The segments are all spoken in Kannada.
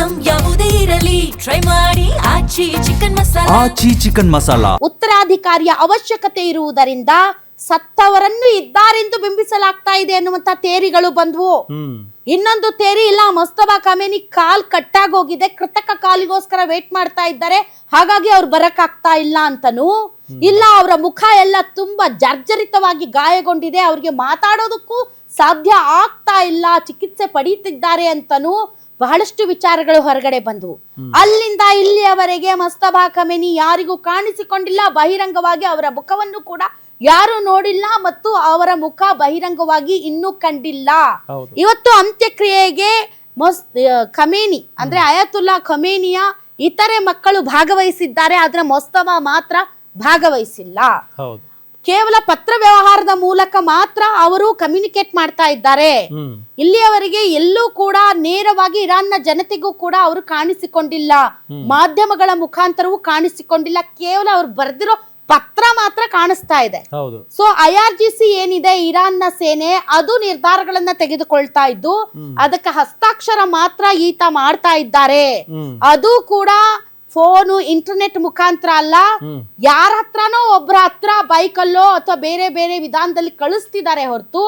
ಐಟಂ ಯಾವುದೇ ಇರಲಿ ಟ್ರೈ ಮಾಡಿ ಆಚಿ ಚಿಕನ್ ಮಸಾಲಾ. ಉತ್ತರಾಧಿಕಾರಿಯ ಅವಶ್ಯಕತೆ ಇರುವುದರಿಂದ ಸತ್ತವರನ್ನು ಇದ್ದಾರೆಂದು ಬಿಂಬಿಸಲಾಗ್ತಾ ಇದೆ ಅನ್ನುವಂತ ತೇರಿಗಳು ಬಂದ್ವು. ಇನ್ನೊಂದು ತೇರಿ ಇಲ್ಲ, ಮುಸ್ತಫಾ ಖಮೇನಿ ಕಾಲ್ ಕಟ್ಟಾಗೋಗಿದೆ, ಕೃತಕ ಕಾಲಿಗೋಸ್ಕರ ವೇಟ್ ಮಾಡ್ತಾ ಇದ್ದಾರೆ, ಹಾಗಾಗಿ ಅವ್ರು ಬರಕ್ಕಾಗ್ತಾ ಇಲ್ಲ ಅಂತನೂ ಇಲ್ಲ, ಅವರ ಮುಖ ಎಲ್ಲ ತುಂಬಾ ಜರ್ಜರಿತವಾಗಿ ಗಾಯಗೊಂಡಿದೆ, ಅವ್ರಿಗೆ ಮಾತಾಡೋದಕ್ಕೂ ಸಾಧ್ಯ ಆಗ್ತಾ ಇಲ್ಲ, ಚಿಕಿತ್ಸೆ ಪಡೀತಿದ್ದಾರೆ ಅಂತನೂ ಬಹಳಷ್ಟು ವಿಚಾರಗಳು ಹೊರಗಡೆ ಬಂದವು. ಅಲ್ಲಿಂದ ಇಲ್ಲಿಯವರೆಗೆ ಮುಸ್ತಫಾ ಖಮೇನಿ ಯಾರಿಗೂ ಕಾಣಿಸಿಕೊಂಡಿಲ್ಲ, ಬಹಿರಂಗವಾಗಿ ಅವರ ಮುಖವನ್ನು ಕೂಡ ಯಾರು ನೋಡಿಲ್ಲ ಮತ್ತು ಅವರ ಮುಖ ಬಹಿರಂಗವಾಗಿ ಇನ್ನೂ ಕಂಡಿಲ್ಲ. ಇವತ್ತು ಅಂತ್ಯಕ್ರಿಯೆಗೆ ಖಮೇನಿ ಅಂದ್ರೆ ಅಯತುಲ್ಲಾ ಖಮೇನಿಯ ಇತರೆ ಮಕ್ಕಳು ಭಾಗವಹಿಸಿದ್ದಾರೆ, ಆದ್ರೆ ಮುಸ್ತಫಾ ಮಾತ್ರ ಭಾಗವಹಿಸಿಲ್ಲ. ಕೇವಲ ಪತ್ರ ವ್ಯವಹಾರದ ಮೂಲಕ ಮಾತ್ರ ಅವರು ಕಮ್ಯುನಿಕೇಟ್ ಮಾಡ್ತಾ ಇದ್ದಾರೆ. ಇಲ್ಲಿಯವರೆಗೆ ಎಲ್ಲೂ ಕೂಡ ನೇರವಾಗಿ ಇರಾನ್ನ ಜನತೆಗೂ ಕೂಡ ಅವರು ಕಾಣಿಸಿಕೊಂಡಿಲ್ಲ, ಮಾಧ್ಯಮಗಳ ಮುಖಾಂತರವೂ ಕಾಣಿಸಿಕೊಂಡಿಲ್ಲ, ಕೇವಲ ಅವ್ರು ಬರೆದಿರೋ ಪತ್ರ ಮಾತ್ರ ಕಾಣಿಸ್ತಾ ಇದೆ. ಸೊ IRGC ಏನಿದೆ ಇರಾನ್ನ ಸೇನೆ, ಅದು ನಿರ್ಧಾರಗಳನ್ನ ತೆಗೆದುಕೊಳ್ತಾ ಇದ್ದು ಅದಕ್ಕೆ ಹಸ್ತಾಕ್ಷರ ಮಾತ್ರ ಈತ ಮಾಡ್ತಾ ಇದ್ದಾರೆ. ಅದು ಕೂಡ ಫೋನು ಇಂಟರ್ನೆಟ್ ಮುಖಾಂತರ ಅಲ್ಲ, ಯಾರ ಹತ್ರನೋ ಒಬ್ಬರ ಹತ್ರ ಬೈಕಲ್ಲೋ ಅಥವಾ ಬೇರೆ ಬೇರೆ ವಿಧಾನದಲ್ಲಿ ಕಳಿಸ್ತಿದ್ದಾರೆ ಹೊರತು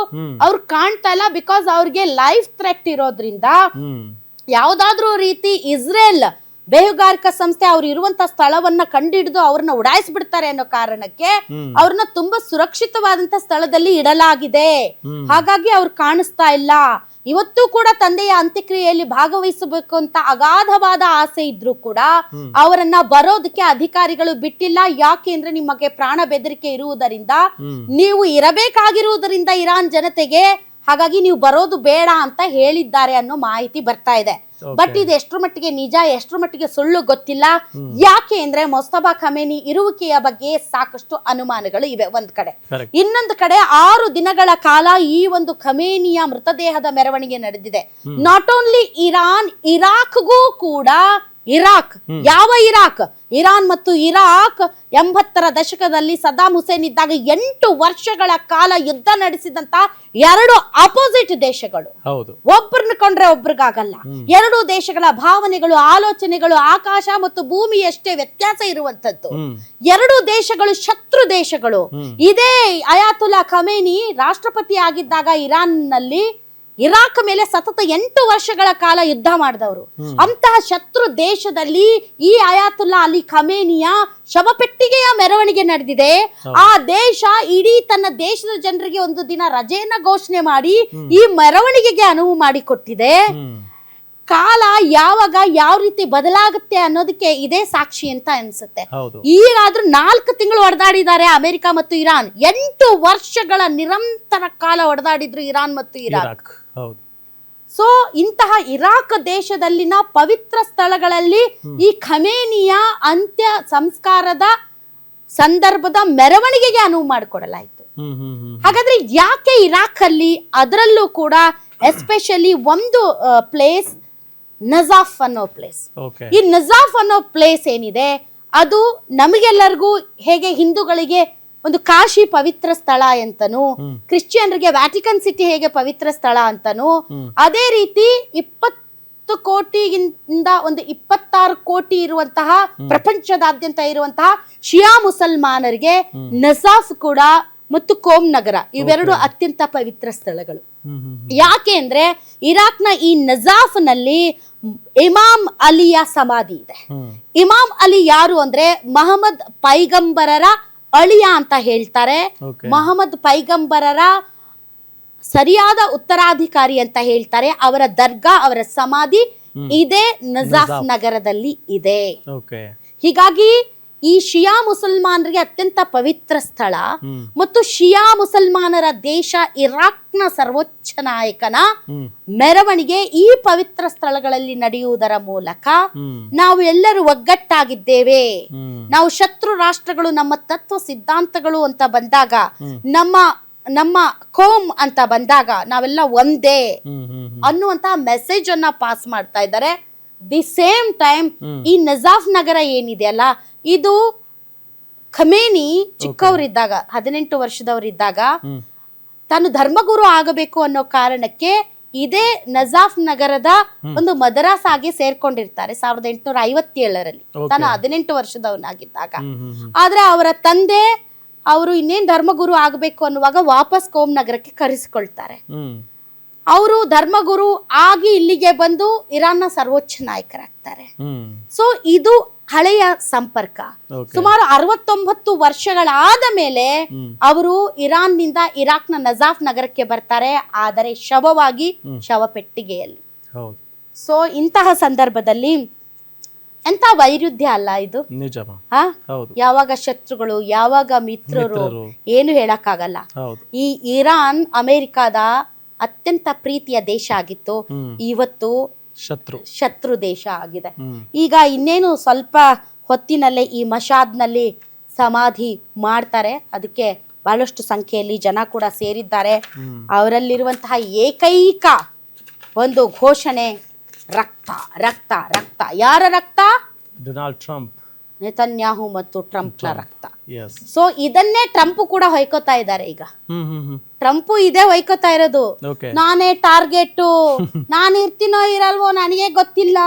ಅವ್ರು ಕಾಣ್ತಾ ಇಲ್ಲ. ಬಿಕಾಸ್ ಅವ್ರಿಗೆ ಲೈಫ್ ಥ್ರೆಟ್ ಇರೋದ್ರಿಂದ ಯಾವ್ದಾದ್ರೂ ರೀತಿ ಇಸ್ರೇಲ್ ಬೇಹುಗಾರಿಕಾ ಸಂಸ್ಥೆ ಅವ್ರು ಇರುವಂತ ಸ್ಥಳವನ್ನ ಕಂಡಿಡಿದು ಅವ್ರನ್ನ ಉಡಾಯಿಸ್ಬಿಡ್ತಾರೆ ಅನ್ನೋ ಕಾರಣಕ್ಕೆ ಅವ್ರನ್ನ ತುಂಬಾ ಸುರಕ್ಷಿತವಾದಂತ ಸ್ಥಳದಲ್ಲಿ ಇಡಲಾಗಿದೆ. ಹಾಗಾಗಿ ಅವ್ರು ಕಾಣಿಸ್ತಾ ಇಲ್ಲ. ಇವತ್ತು ಕೂಡ ತಂದೆಯ ಅಂತ್ಯಕ್ರಿಯೆಯಲ್ಲಿ ಭಾಗವಹಿಸಬೇಕು ಅಂತ ಅಗಾಧವಾದ ಆಸೆ ಇದ್ರು ಕೂಡ ಅವರನ್ನ ಬರೋದಕ್ಕೆ ಅಧಿಕಾರಿಗಳು ಬಿಟ್ಟಿಲ್ಲ. ಯಾಕೆ ಅಂದ್ರೆ ನಿಮಗೆ ಪ್ರಾಣ ಬೆದರಿಕೆ ಇರುವುದರಿಂದ, ನೀವು ಇರಬೇಕಾಗಿರುವುದರಿಂದ ಇರಾನ್ ಜನತೆಗೆ, ಹಾಗಾಗಿ ನೀವು ಬರೋದು ಬೇಡ ಅಂತ ಹೇಳಿದ್ದಾರೆ ಅನ್ನೋ ಮಾಹಿತಿ ಬರ್ತಾ ಇದೆ. ಬಟ್ ಇದು ಎಷ್ಟರ ಮಟ್ಟಿಗೆ ನಿಜ, ಎಷ್ಟರ ಮಟ್ಟಿಗೆ ಸುಳ್ಳು ಗೊತ್ತಿಲ್ಲ. ಯಾಕೆ ಅಂದ್ರೆ ಮುಸ್ತಫಾ ಖಮೇನಿ ಇರುವಿಕೆಯ ಬಗ್ಗೆ ಸಾಕಷ್ಟು ಅನುಮಾನಗಳು ಇವೆ ಒಂದ್ ಕಡೆ. ಇನ್ನೊಂದು ಕಡೆ 6 ದಿನಗಳ ಕಾಲ ಈ ಒಂದು ಖಮೇನಿಯ ಮೃತದೇಹದ ಮೆರವಣಿಗೆ ನಡೆದಿದೆ. ನಾಟ್ ಓನ್ಲಿ ಇರಾನ್, ಇರಾಕ್ಗೂ ಕೂಡ, ಇರಾಕ್ ಯಾವ ಇರಾಕ್, ಇರಾನ್ ಮತ್ತು ಇರಾಕ್ 80ರ ದಶಕದಲ್ಲಿ ಸದ್ದಾಂ ಹುಸೇನ್ ಇದ್ದಾಗ 8 ವರ್ಷಗಳ ಕಾಲ ಯುದ್ಧ ನಡೆಸಿದಂತ 2 ಅಪೋಸಿಟ್ ದೇಶಗಳು. ಒಬ್ಬರನ್ನ ಕೊಂಡ್ರೆ ಒಬ್ರಿಗಾಗಲ್ಲ. 2 ದೇಶಗಳ ಭಾವನೆಗಳು, ಆಲೋಚನೆಗಳು ಆಕಾಶ ಮತ್ತು ಭೂಮಿಯಷ್ಟೇ ವ್ಯತ್ಯಾಸ ಇರುವಂತದ್ದು. 2 ದೇಶಗಳು ಶತ್ರು ದೇಶಗಳು. ಇದೇ ಅಯಾತುಲ್ಲಾ ಖಮೇನಿ ರಾಷ್ಟ್ರಪತಿ ಆಗಿದ್ದಾಗ ಇರಾನ್ ನಲ್ಲಿ ಇರಾಕ್ ಮೇಲೆ ಸತತ 8 ವರ್ಷಗಳ ಕಾಲ ಯುದ್ಧ ಮಾಡಿದವರು. ಅಂತಹ ಶತ್ರು ದೇಶದಲ್ಲಿ ಈ ಅಯಾತುಲ್ಲಾ ಅಲಿ ಖಮೇನಿಯ ಶವಪೆಟ್ಟಿಗೆಯ ಮೆರವಣಿಗೆ ನಡೆದಿದೆ. ಆ ದೇಶ ಇಡೀ ತನ್ನ ದೇಶದ ಜನರಿಗೆ ಒಂದು ದಿನ ರಜೆಯನ್ನ ಘೋಷಣೆ ಮಾಡಿ ಈ ಮೆರವಣಿಗೆಗೆ ಅನುವು ಮಾಡಿಕೊಟ್ಟಿದೆ. ಕಾಲ ಯಾವಾಗ ಯಾವ ರೀತಿ ಬದಲಾಗುತ್ತೆ ಅನ್ನೋದಕ್ಕೆ ಇದೇ ಸಾಕ್ಷಿ ಅಂತ ಅನ್ಸುತ್ತೆ. ಈಗಾದ್ರೂ 4 ತಿಂಗಳು ಹೊಡೆದಾಡಿದ್ದಾರೆ ಅಮೆರಿಕ ಮತ್ತು ಇರಾನ್. 8 ವರ್ಷಗಳ ನಿರಂತರ ಕಾಲ ಹೊಡೆದಾಡಿದ್ರು ಇರಾನ್ ಮತ್ತು ಇರಾಕ್. ಸೊ ಇಂತಹ ಇರಾಕ್ ದೇಶದಲ್ಲಿನ ಪವಿತ್ರ ಸ್ಥಳಗಳಲ್ಲಿ ಈ ಖಮೇನಿಯ ಅಂತ್ಯ ಸಂಸ್ಕಾರದ ಸಂದರ್ಭದ ಮೆರವಣಿಗೆಗೆ ಅನುವು ಮಾಡಿಕೊಡಲಾಯಿತು. ಹಾಗಾದ್ರೆ ಯಾಕೆ ಇರಾಕ್ ಅಲ್ಲಿ, ಅದರಲ್ಲೂ ಕೂಡ ಎಸ್ಪೆಷಲಿ ಒಂದು ಪ್ಲೇಸ್ ನಜಾಫ್ ಅನ್ನೋ ಪ್ಲೇಸ್. ಈ ನಜಾಫ್ ಅನ್ನೋ ಪ್ಲೇಸ್ ಏನಿದೆ ಅದು ನಮಗೆಲ್ಲರಿಗೂ ಹೇಗೆ ಹಿಂದೂಗಳಿಗೆ ಒಂದು ಕಾಶಿ ಪವಿತ್ರ ಸ್ಥಳ ಅಂತನೂ, ಕ್ರಿಶ್ಚಿಯನ್ರಿಗೆ ವ್ಯಾಟಿಕನ್ ಸಿಟಿ ಹೇಗೆ ಪವಿತ್ರ ಸ್ಥಳ ಅಂತನೂ, ಅದೇ ರೀತಿ 20 ಕೋಟಿಯಿಂದ ಒಂದು 26 ಕೋಟಿ ಇರುವಂತಹ ಪ್ರಪಂಚದಾದ್ಯಂತ ಇರುವಂತಹ ಶಿಯಾ ಮುಸಲ್ಮಾನರಿಗೆ ನಜಾಫ್ ಕೂಡ ಮತ್ತು ಕೋಮ್ ನಗರ ಇವೆರಡು ಅತ್ಯಂತ ಪವಿತ್ರ ಸ್ಥಳಗಳು. ಯಾಕೆ ಅಂದ್ರೆ ಇರಾಕ್ನ ಈ ನಜಾಫ್ ನಲ್ಲಿ ಇಮಾಮ್ ಅಲಿಯ ಸಮಾಧಿ ಇದೆ. ಇಮಾಮ್ ಅಲಿ ಯಾರು ಅಂದ್ರೆ ಮಹಮ್ಮದ್ ಪೈಗಂಬರರ ಅಳಿಯ ಅಂತ ಹೇಳ್ತಾರೆ. ಮಹಮ್ಮದ್ ಪೈಗಂಬರರ ಸರಿಯಾದ ಉತ್ತರಾಧಿಕಾರಿ ಅಂತ ಹೇಳ್ತಾರೆ. ಅವರ ದರ್ಗಾ, ಅವರ ಸಮಾಧಿ ಇದೇ ನಜಾಫ್ ನಗರದಲ್ಲಿ ಇದೆ. ಹೀಗಾಗಿ ಈ ಶಿಯಾ ಮುಸಲ್ಮಾನರಿಗೆ ಅತ್ಯಂತ ಪವಿತ್ರ ಸ್ಥಳ ಮತ್ತು ಶಿಯಾ ಮುಸಲ್ಮಾನರ ದೇಶ ಇರಾಕ್ನ ಸರ್ವೋಚ್ಚ ನಾಯಕನ ಮೆರವಣಿಗೆ ಈ ಪವಿತ್ರ ಸ್ಥಳಗಳಲ್ಲಿ ನಡೆಯುವುದರ ಮೂಲಕ ನಾವು ಎಲ್ಲರೂ ಒಗ್ಗಟ್ಟಾಗಿದ್ದೇವೆ. ನಾವು ಶತ್ರು ರಾಷ್ಟ್ರಗಳು, ನಮ್ಮ ತತ್ವ ಸಿದ್ಧಾಂತಗಳು ಅಂತ ಬಂದಾಗ, ನಮ್ಮ ಕೋಮ್ ಅಂತ ಬಂದಾಗ ನಾವೆಲ್ಲ ಒಂದೇ ಅನ್ನುವಂತ ಮೆಸೇಜ್ ಅನ್ನ ಪಾಸ್ ಮಾಡ್ತಾ ಇದ್ದಾರೆ. ದಿ ಸೇಮ್ ಟೈಮ್ ಈ ನಜಾಫ್ ನಗರ ಏನಿದೆಯಲ್ಲ, ಇದು ಖಮೇನಿ ಚಿಕ್ಕವರಿದ್ದಾಗ 18 ವರ್ಷದವರಿದ್ದಾಗ ತಾನು ಧರ್ಮಗುರು ಆಗಬೇಕು ಅನ್ನೋ ಕಾರಣಕ್ಕೆ ಇದೇ ನಜಾಫ್ ನಗರದ ಒಂದು ಮದರಾಸಾಗೆ ಸೇರ್ಕೊಂಡಿರ್ತಾರೆ 1857ರಲ್ಲಿ. ತಾನು 18 ವರ್ಷದವನಾಗಿದ್ದಾಗ. ಆದ್ರೆ ಅವರ ತಂದೆ ಅವರು ಇನ್ನೇನ್ ಧರ್ಮಗುರು ಆಗ್ಬೇಕು ಅನ್ನುವಾಗ ವಾಪಸ್ ಕೋಮ್ ನಗರಕ್ಕೆ ಕರೆಸಿಕೊಳ್ತಾರೆ. ಅವರು ಧರ್ಮಗುರು ಆಗಿ ಇಲ್ಲಿಗೆ ಬಂದು ಇರಾನ್ನ ಸರ್ವೋಚ್ಚ ನಾಯಕರಾಗ್ತಾರೆ. ಸೊ ಇದು ಹಳೆಯ ಸಂಪರ್ಕ. ಸುಮಾರು 69 ವರ್ಷಗಳಾದ ಮೇಲೆ ಅವರು ಇರಾನ್ ನಿಂದ ಇರಾಕ್ನ ನಜಾಫ್ ನಗರಕ್ಕೆ ಬರ್ತಾರೆ, ಆದರೆ ಶವವಾಗಿ ಶವಪೆಟ್ಟಿಗೆಯಲ್ಲಿ. ಸೊ ಇಂತಹ ಸಂದರ್ಭದಲ್ಲಿ ಎಂತ ವೈರುಧ್ಯ ಅಲ್ಲ ಇದು. ಯಾವಾಗ ಶತ್ರುಗಳು ಯಾವಾಗ ಮಿತ್ರರು ಏನು ಹೇಳಕ್ಕಾಗಲ್ಲ. ಈ ಇರಾನ್ ಅಮೆರಿಕಾದ ಅತ್ಯಂತ ಪ್ರೀತಿಯ ದೇಶ ಆಗಿತ್ತು, ಇವತ್ತು ಶತ್ರು ದೇಶ ಆಗಿದೆ. ಈಗ ಇನ್ನೇನು ಸ್ವಲ್ಪ ಹೊತ್ತಿನಲ್ಲೇ ಈ ಮಷಾದ್ನಲ್ಲಿ ಸಮಾಧಿ ಮಾಡ್ತಾರೆ. ಅದಕ್ಕೆ ಬಹಳಷ್ಟು ಸಂಖ್ಯೆಯಲ್ಲಿ ಜನ ಕೂಡ ಸೇರಿದ್ದಾರೆ. ಅವರಲ್ಲಿರುವಂತಹ ಏಕೈಕ ಒಂದು ಘೋಷಣೆ ರಕ್ತ ರಕ್ತ ರಕ್ತ. ಯಾರ ರಕ್ತ? ಡೊನಾಲ್ಡ್ ಟ್ರಂಪ್, ನೆತನ್ಯಾಹು ಮತ್ತು ಟ್ರಂಪ್ನ ರಕ್ತ. ಸೊ ಇದನ್ನೇ ಟ್ರಂಪ್ ಕೂಡ ಹೊಯ್ಕೋತಾ ಇದ್ದಾರೆ ಈಗ. ಟ್ರಂಪ್ ಇದೇ ಹೊಯ್ಕೋತಾ ಇರೋದು, ನಾನೇ ಟಾರ್ಗೆಟ್, ನಾನು ಇರ್ತೀನೋ ಇರಲ್ವೋ ನನಗೆ ಗೊತ್ತಿಲ್ಲ,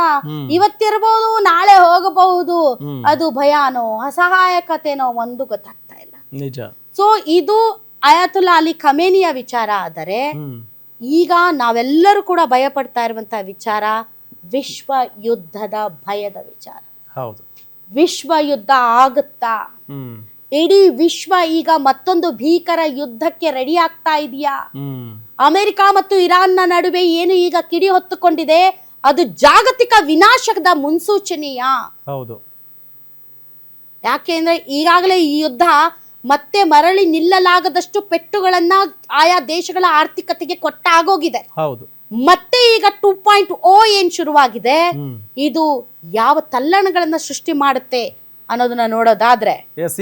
ಇವತ್ತಿರ್ಬೋದು ನಾಳೆ ಹೋಗಬಹುದು, ಅದು ಭಯಾನೋ ಅಸಹಾಯಕತೆನೋ ಒಂದು ಗೊತ್ತಾಗ್ತಾ ಇಲ್ಲ. ಸೊ ಇದು ಅಯಾತುಲ್ಲಾ ಅಲಿ ಖಮೇನಿಯ ವಿಚಾರ. ಆದರೆ ಈಗ ನಾವೆಲ್ಲರೂ ಕೂಡ ಭಯ ಪಡ್ತಾ ಇರುವಂತಹ ವಿಚಾರ ವಿಶ್ವ ಯುದ್ಧದ ಭಯದ ವಿಚಾರ. ವಿಶ್ವ ಯುದ್ಧ ಆಗುತ್ತಾ? ಇಡೀ ವಿಶ್ವ ಈಗ ಮತ್ತೊಂದು ಭೀಕರ ಯುದ್ಧಕ್ಕೆ ರೆಡಿ ಆಗ್ತಾ ಇದೆಯಾ? ಅಮೆರಿಕ ಮತ್ತು ಇರಾನ್ನ ನಡುವೆ ಏನು ಈಗ ಕಿಡಿ ಹೊತ್ತುಕೊಂಡಿದೆ, ಅದು ಜಾಗತಿಕ ವಿನಾಶದ ಮುನ್ಸೂಚನೆಯಾ? ಯಾಕೆಂದ್ರೆ ಈಗಾಗಲೇ ಈ ಯುದ್ಧ ಮತ್ತೆ ಮರಳಿ ನಿಲ್ಲಲಾಗದಷ್ಟು ಪೆಟ್ಟುಗಳನ್ನ ಆಯಾ ದೇಶಗಳ ಆರ್ಥಿಕತೆಗೆ ಕೊಟ್ಟಾಗೋಗಿದೆ. ಮತ್ತೆ ಈಗ 2.0 ಏನ್ ಶುರುವಾಗಿದೆ, ಇದು ಯಾವ ತಲ್ಲಣಗಳನ್ನ ಸೃಷ್ಟಿ ಮಾಡುತ್ತೆ ಅನ್ನೋದನ್ನ ನೋಡೋದಾದ್ರೆ,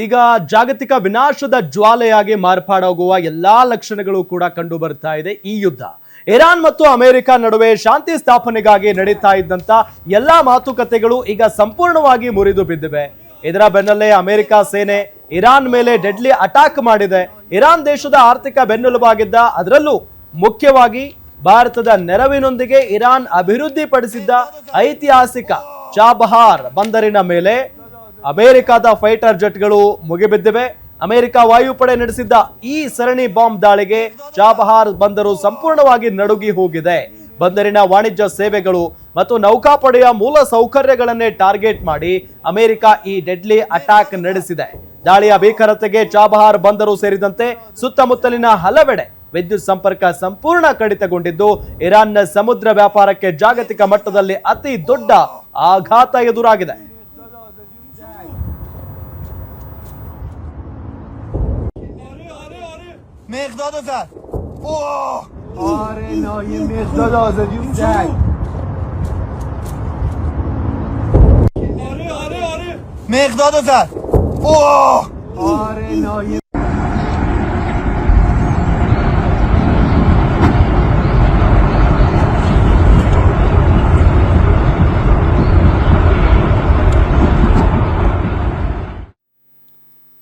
ಈಗ ಜಾಗತಿಕ ವಿನಾಶದ ಜ್ವಾಲೆಯಾಗಿ ಮಾರ್ಪಾಡಾಗುವ ಎಲ್ಲಾ ಲಕ್ಷಣಗಳು ಕೂಡ ಕಂಡು ಬರ್ತಾ ಇದೆ ಈ ಯುದ್ಧ. ಇರಾನ್ ಮತ್ತು ಅಮೆರಿಕ ನಡುವೆ ಶಾಂತಿ ಸ್ಥಾಪನೆಗಾಗಿ ನಡೀತಾ ಇದ್ದಂತ ಎಲ್ಲಾ ಮಾತುಕತೆಗಳು ಈಗ ಸಂಪೂರ್ಣವಾಗಿ ಮುರಿದು ಬಿದ್ದಿವೆ. ಇದರ ಬೆನ್ನಲ್ಲೇ ಅಮೆರಿಕ ಸೇನೆ ಇರಾನ್ ಮೇಲೆ ಡೆಡ್ಲಿ ಅಟ್ಯಾಕ್ ಮಾಡಿದೆ. ಇರಾನ್ ದೇಶದ ಆರ್ಥಿಕ ಬೆನ್ನೆಲುಬಾಗಿದ್ದ, ಅದರಲ್ಲೂ ಮುಖ್ಯವಾಗಿ ಭಾರತದ ನೆರವಿನೊಂದಿಗೆ ಇರಾನ್ ಅಭಿವೃದ್ಧಿಪಡಿಸಿದ್ದ ಐತಿಹಾಸಿಕ ಚಾಬಹಾರ್ ಬಂದರಿನ ಮೇಲೆ ಅಮೆರಿಕದ ಫೈಟರ್ ಜೆಟ್ಗಳು ಮುಗಿಬಿದ್ದಿವೆ. ಅಮೆರಿಕ ವಾಯುಪಡೆ ನಡೆಸಿದ್ದ ಈ ಸರಣಿ ಬಾಂಬ್ ದಾಳಿಗೆ ಚಾಬಹಾರ್ ಬಂದರು ಸಂಪೂರ್ಣವಾಗಿ ನಡುಗಿ ಹೋಗಿದೆ. ಬಂದರಿನ ವಾಣಿಜ್ಯ ಸೇವೆಗಳು ಮತ್ತು ನೌಕಾಪಡೆಯ ಮೂಲ ಸೌಕರ್ಯಗಳನ್ನೇ ಟಾರ್ಗೆಟ್ ಮಾಡಿ ಅಮೆರಿಕ ಈ ಡೆಡ್ಲಿ ಅಟ್ಯಾಕ್ ನಡೆಸಿದೆ. ದಾಳಿಯ ಭೀಕರತೆಗೆ ಚಾಬಹಾರ್ ಬಂದರು ಸೇರಿದಂತೆ ಸುತ್ತಮುತ್ತಲಿನ ಹಲವೆಡೆ ವಿದ್ಯುತ್ ಸಂಪರ್ಕ ಸಂಪೂರ್ಣ ಕಡಿತಗೊಂಡಿದ್ದು, ಇರಾನ್ನ ಸಮುದ್ರ ವ್ಯಾಪಾರಕ್ಕೆ ಜಾಗತಿಕ ಮಟ್ಟದಲ್ಲಿ ಅತಿ ದೊಡ್ಡ ಆಘಾತ ಎದುರಾಗಿದೆ.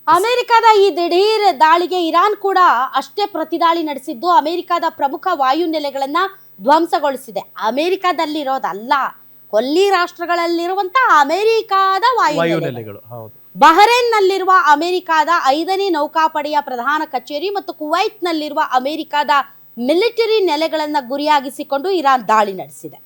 ಅಮೆರಿಕದ ಈ ದಿಢೀರ್ ದಾಳಿಗೆ ಇರಾನ್ ಕೂಡ ಅಷ್ಟೇ ಪ್ರತಿದಾಳಿ ನಡೆಸಿದ್ದು, ಅಮೆರಿಕದ ಪ್ರಮುಖ ವಾಯು ನೆಲೆಗಳನ್ನ ಧ್ವಂಸಗೊಳಿಸಿದೆ. ಅಮೆರಿಕದಲ್ಲಿರೋದಲ್ಲ, ಕೊಲ್ಲಿ ರಾಷ್ಟ್ರಗಳಲ್ಲಿರುವಂತಹ ಅಮೆರಿಕದ ವಾಯು ನೆಲೆಗಳು. ಬಹರೇನ್ ನಲ್ಲಿರುವ ಅಮೆರಿಕದ 5ನೇ ನೌಕಾಪಡೆಯ ಪ್ರಧಾನ ಕಚೇರಿ ಮತ್ತು ಕುವೈತ್ ನಲ್ಲಿರುವ ಅಮೆರಿಕದ ಮಿಲಿಟರಿ ನೆಲೆಗಳನ್ನ ಗುರಿಯಾಗಿಸಿಕೊಂಡು ಇರಾನ್ ದಾಳಿ ನಡೆಸಿದೆ.